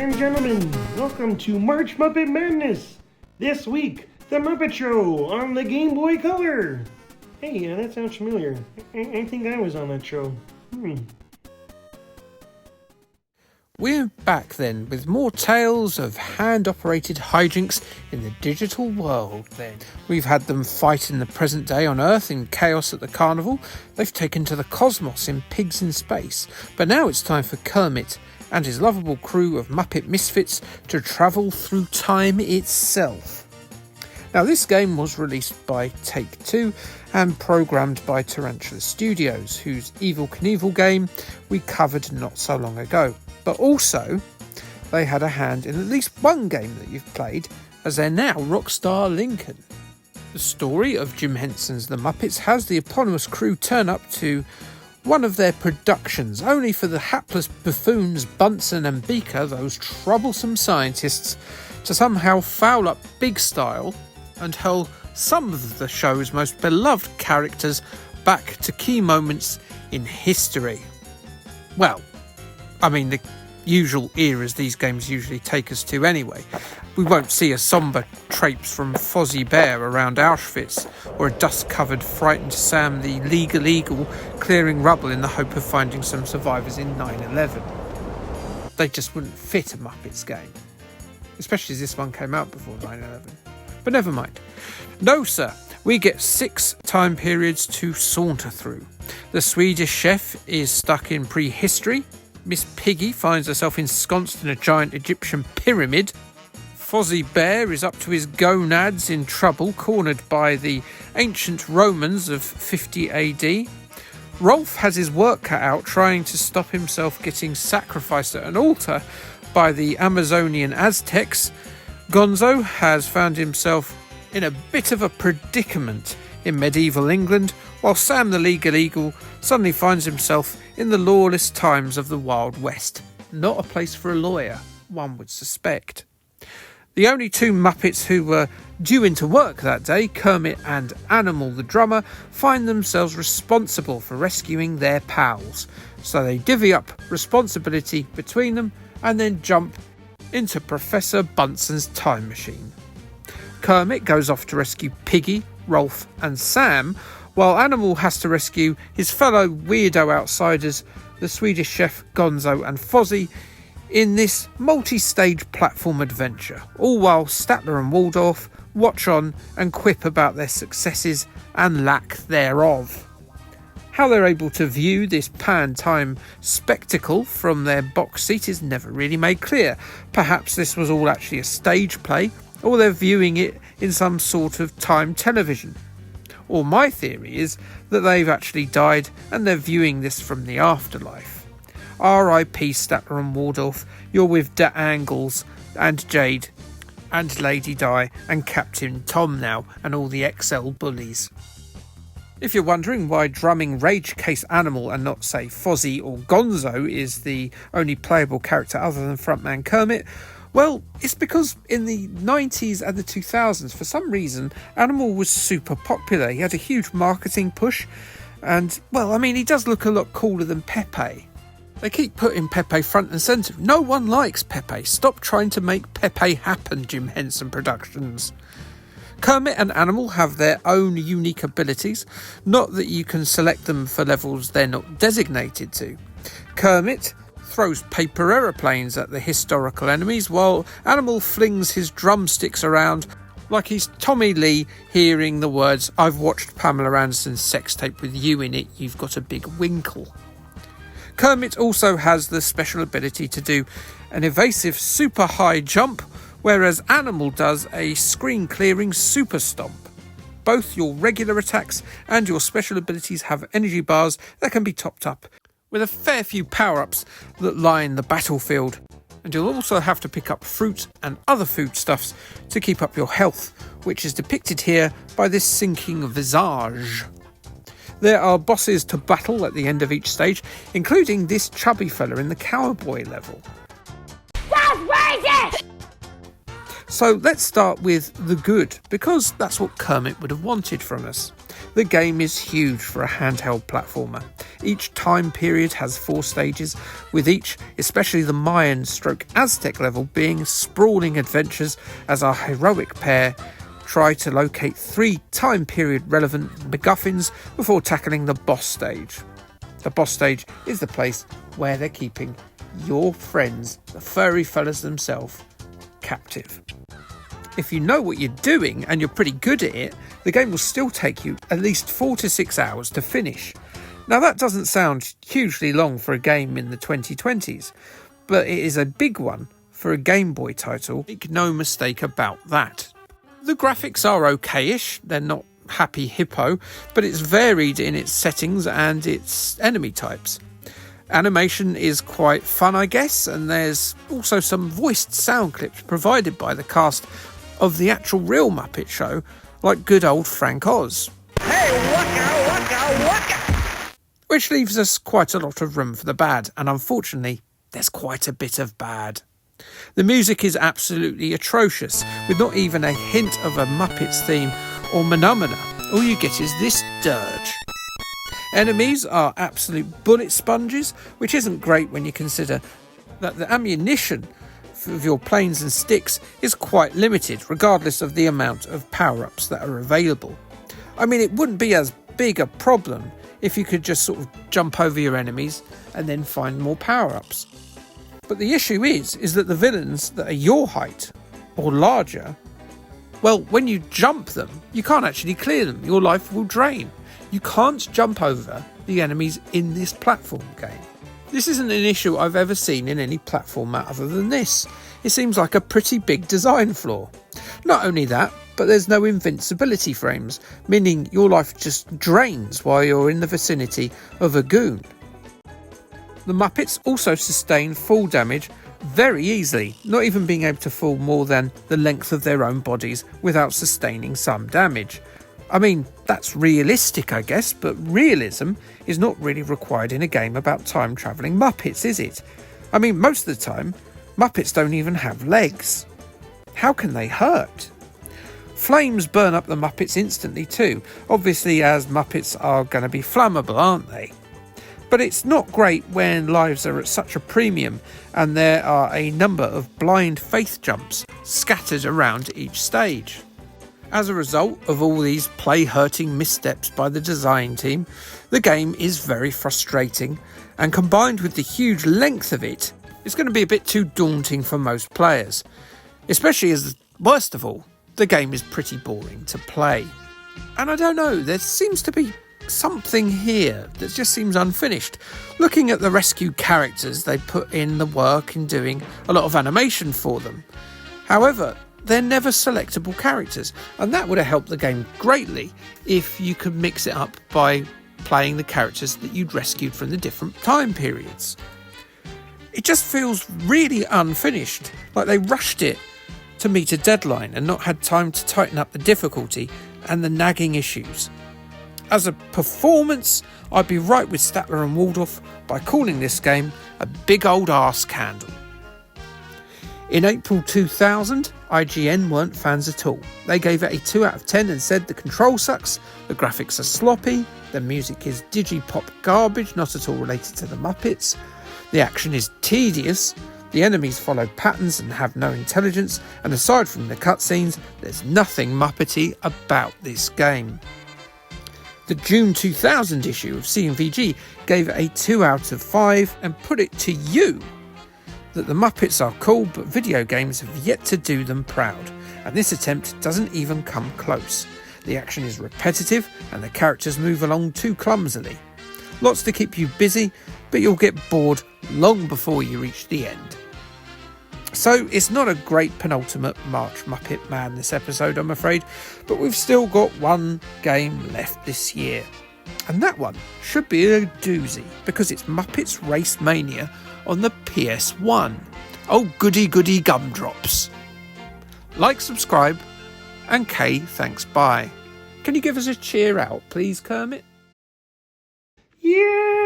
and gentlemen, welcome to March Muppet Madness. This week, the Muppet Show on the Gameboy Color. Hey, that sounds familiar. I think I was on that show. We're back then with more tales of hand-operated hijinks in the digital world then. We've had them fight in the present day on Earth in chaos at the carnival. They've taken to the cosmos in Pigs in Space. But now it's time for Kermit and his lovable crew of Muppet misfits to travel through time itself. Now this game was released by Take-Two and programmed by Tarantula Studios, whose Evel Knievel game we covered not so long ago. But also, they had a hand in at least one game that you've played, as they're now Rockstar Lincoln. The story of Jim Henson's The Muppets has the eponymous crew turn up to one of their productions, only for the hapless buffoons Bunsen and Beaker, those troublesome scientists, to somehow foul up big style and hurl some of the show's most beloved characters back to key moments in history. Well, I mean, the usual eras these games usually take us to anyway. We won't see a sombre traipse from Fozzie Bear around Auschwitz, or a dust-covered frightened Sam the Legal Eagle clearing rubble in the hope of finding some survivors in 9/11. They just wouldn't fit a Muppets game, especially as this one came out before 9/11. But never mind. No, sir, we get 6 time periods to saunter through. The Swedish chef is stuck in prehistory. Miss Piggy finds herself ensconced in a giant Egyptian pyramid. Fozzie Bear is up to his gonads in trouble, cornered by the ancient Romans of 50 AD. Rolf has his work cut out trying to stop himself getting sacrificed at an altar by the Amazonian Aztecs. Gonzo has found himself in a bit of a predicament in medieval England, while Sam the Legal Eagle suddenly finds himself in the lawless times of the Wild West. Not a place for a lawyer, one would suspect. The only 2 Muppets who were due into work that day, Kermit and Animal the drummer, find themselves responsible for rescuing their pals. So they divvy up responsibility between them and then jump into Professor Bunsen's time machine. Kermit goes off to rescue Piggy, Rolf and Sam, while Animal has to rescue his fellow weirdo outsiders, the Swedish chef Gonzo and Fozzie, in this multi-stage platform adventure, all while Statler and Waldorf watch on and quip about their successes and lack thereof. How they're able to view this pan-time spectacle from their box seat is never really made clear. Perhaps this was all actually a stage play, or they're viewing it in some sort of time television. Or my theory is that they've actually died and they're viewing this from the afterlife. R.I.P. Statler and Waldorf, you're with Da Angles and Jade and Lady Di and Captain Tom now and all the XL bullies. If you're wondering why drumming Rage Case Animal and not, say, Fozzie or Gonzo is the only playable character other than frontman Kermit, well, it's because in the 90s and the 2000s, for some reason, Animal was super popular. He had a huge marketing push and, well, I mean, he does look a lot cooler than Pepe. They keep putting Pepe front and centre. No one likes Pepe. Stop trying to make Pepe happen, Jim Henson Productions. Kermit and Animal have their own unique abilities, not that you can select them for levels they're not designated to. Kermit throws paper aeroplanes at the historical enemies, while Animal flings his drumsticks around like he's Tommy Lee hearing the words, "I've watched Pamela Anderson's sex tape with you in it, you've got a big winkle." Kermit also has the special ability to do an evasive super high jump, whereas Animal does a screen clearing super stomp. Both your regular attacks and your special abilities have energy bars that can be topped up with a fair few power-ups that line the battlefield. And you'll also have to pick up fruit and other foodstuffs to keep up your health, which is depicted here by this sinking visage. There are bosses to battle at the end of each stage, including this chubby fella in the cowboy level. That's racist! So let's start with the good, because that's what Kermit would have wanted from us. The game is huge for a handheld platformer. Each time period has 4 stages, with each, especially the Mayan/Aztec level, being sprawling adventures as our heroic pair try to locate 3 time period relevant MacGuffins before tackling the boss stage. The boss stage is the place where they're keeping your friends, the furry fellas themselves, captive. If you know what you're doing and you're pretty good at it, the game will still take you at least 4 to 6 hours to finish. Now that doesn't sound hugely long for a game in the 2020s, but it is a big one for a Game Boy title. Make no mistake about that. The graphics are okay-ish, they're not Happy Hippo, but it's varied in its settings and its enemy types. Animation is quite fun, I guess, and there's also some voiced sound clips provided by the cast of the actual real Muppet Show, like good old Frank Oz. Hey, waka, waka, waka! Which leaves us quite a lot of room for the bad, and unfortunately, there's quite a bit of bad. The music is absolutely atrocious, with not even a hint of a Muppets theme or Menomina. All you get is this dirge. Enemies are absolute bullet sponges, which isn't great when you consider that the ammunition of your planes and sticks is quite limited, regardless of the amount of power-ups that are available. I mean, it wouldn't be as big a problem if you could just sort of jump over your enemies and then find more power-ups. But the issue is that the villains that are your height or larger, well, when you jump them, you can't actually clear them. Your life will drain. You can't jump over the enemies in this platform game. This isn't an issue I've ever seen in any platformer other than this. It seems like a pretty big design flaw. Not only that, but there's no invincibility frames, meaning your life just drains while you're in the vicinity of a goon. The Muppets also sustain fall damage very easily, not even being able to fall more than the length of their own bodies without sustaining some damage. I mean, that's realistic, I guess, but realism is not really required in a game about time-travelling Muppets, is it? I mean, most of the time, Muppets don't even have legs. How can they hurt? Flames burn up the Muppets instantly too, obviously as Muppets are going to be flammable, aren't they? But it's not great when lives are at such a premium and there are a number of blind faith jumps scattered around each stage. As a result of all these play-hurting missteps by the design team, the game is very frustrating, and combined with the huge length of it, it's going to be a bit too daunting for most players. Especially as, worst of all, the game is pretty boring to play. And I don't know, there seems to be something here that just seems unfinished. Looking at the rescue characters, they put in the work in doing a lot of animation for them. However, they're never selectable characters, and that would have helped the game greatly if you could mix it up by playing the characters that you'd rescued from the different time periods. It just feels really unfinished, like they rushed it to meet a deadline and not had time to tighten up the difficulty and the nagging issues. As a performance, I'd be right with Statler and Waldorf by calling this game a big old arse candle. In April 2000, IGN weren't fans at all. They gave it a 2 out of 10 and said the control sucks, the graphics are sloppy, the music is digipop garbage not at all related to the Muppets, the action is tedious, the enemies follow patterns and have no intelligence, and aside from the cutscenes, there's nothing Muppety about this game. The June 2000 issue of CMVG gave it a 2 out of 5 and put it to you that the Muppets are cool, but video games have yet to do them proud, and this attempt doesn't even come close. The action is repetitive and the characters move along too clumsily. Lots to keep you busy, but you'll get bored long before you reach the end. So it's not a great penultimate March Muppet Man this episode, I'm afraid, but we've still got one game left this year. And that one should be a doozy, because it's Muppets Race Mania on the PS1. Oh, goody goody gumdrops. Like, subscribe, and Kay, thanks, bye. Can you give us a cheer out, please, Kermit? Yeah!